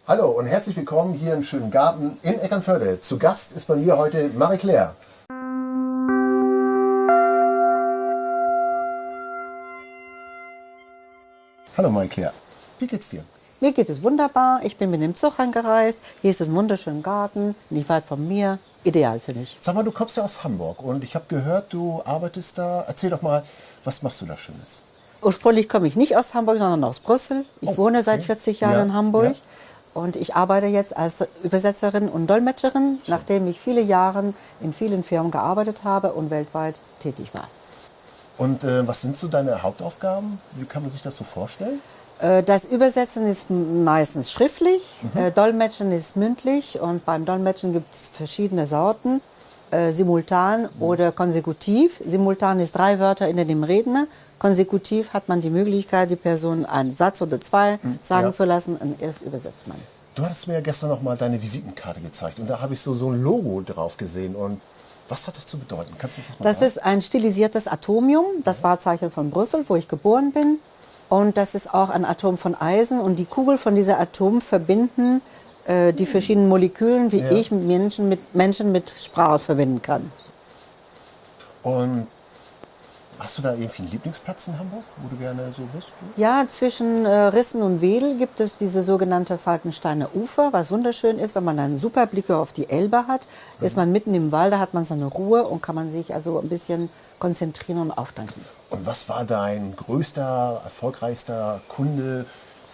Hallo und herzlich willkommen hier im schönen Garten in Eckernförde. Zu Gast ist bei mir heute Marie-Claire. Hallo Marie-Claire, wie geht's dir? Mir geht es wunderbar. Ich bin mit dem Zug angereist. Hier ist ein wunderschöner Garten, nicht weit von mir. Ideal für mich. Sag mal, du kommst ja aus Hamburg und ich habe gehört, du arbeitest da. Erzähl doch mal, was machst du da Schönes? Ursprünglich komme ich nicht aus Hamburg, sondern aus Brüssel. Ich wohne seit 40 Jahren in Hamburg. Ja. Und ich arbeite jetzt als Übersetzerin und Dolmetscherin, nachdem ich viele Jahre in vielen Firmen gearbeitet habe und weltweit tätig war. Und was sind so deine Hauptaufgaben? Wie kann man sich das so vorstellen? Das Übersetzen ist meistens schriftlich, Dolmetschen ist mündlich und beim Dolmetschen gibt es verschiedene Sorten, simultan oder konsekutiv. Simultan ist 3 Wörter in dem Redner, konsekutiv hat man die Möglichkeit, die Person einen Satz oder 2 sagen zu lassen und erst übersetzt man. Du hattest mir ja gestern noch mal deine Visitenkarte gezeigt und da habe ich so ein Logo drauf gesehen. Und was hat das zu bedeuten? Kannst du das mal sagen? Das ist ein stilisiertes Atomium, das Wahrzeichen von Brüssel, wo ich geboren bin. Und das ist auch ein Atom von Eisen und die Kugel von dieser Atom verbinden die verschiedenen Molekülen, wie ich Menschen mit Sprache verbinden kann. Und hast du da irgendwie einen Lieblingsplatz in Hamburg, wo du gerne so bist? Ja, zwischen Rissen und Wedel gibt es diese sogenannte Falkensteiner Ufer, was wunderschön ist, wenn man einen super Blick auf die Elbe hat. Ist man mitten im Wald, da hat man seine Ruhe und kann man sich also ein bisschen konzentrieren und auftanken. Und was war dein größter, erfolgreichster Kunde,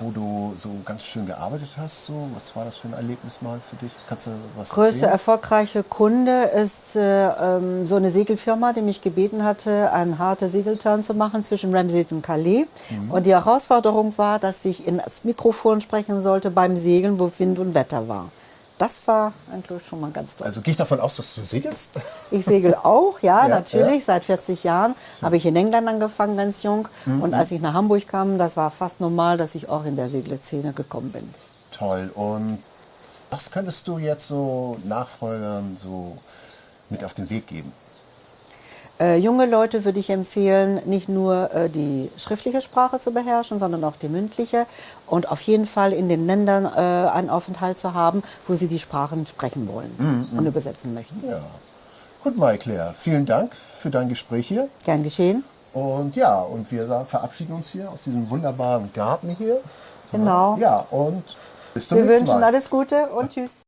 wo du so ganz schön gearbeitet hast? So? Was war das für ein Erlebnis mal für dich? Kannst du was Größte erzählen? erfolgreiche Kunde ist so eine Segelfirma, die mich gebeten hatte, einen harten Segelturn zu machen zwischen Ramsey und Calais. Und die Herausforderung war, dass ich in das Mikrofon sprechen sollte beim Segeln, wo Wind und Wetter war. Das war eigentlich schon mal ganz toll. Also gehe ich davon aus, dass du segelst? Ich segel auch, ja, Ja, natürlich. ja. Seit 40 Jahren habe ich in England angefangen, ganz jung. Und als ich nach Hamburg kam, das war fast normal, dass ich auch in der Segelszene gekommen bin. Toll. Und was könntest du jetzt so Nachfolgern so mit auf den Weg geben? Junge Leute würde ich empfehlen, nicht nur die schriftliche Sprache zu beherrschen, sondern auch die mündliche und auf jeden Fall in den Ländern einen Aufenthalt zu haben, wo sie die Sprachen sprechen wollen und übersetzen möchten. Ja. Gut, Marie-Claire, vielen Dank für dein Gespräch hier. Gern geschehen. Und ja, und wir verabschieden uns hier aus diesem wunderbaren Garten hier. Genau. Ja, und bis zum Wir nächsten wünschen Mal. alles Gute und tschüss.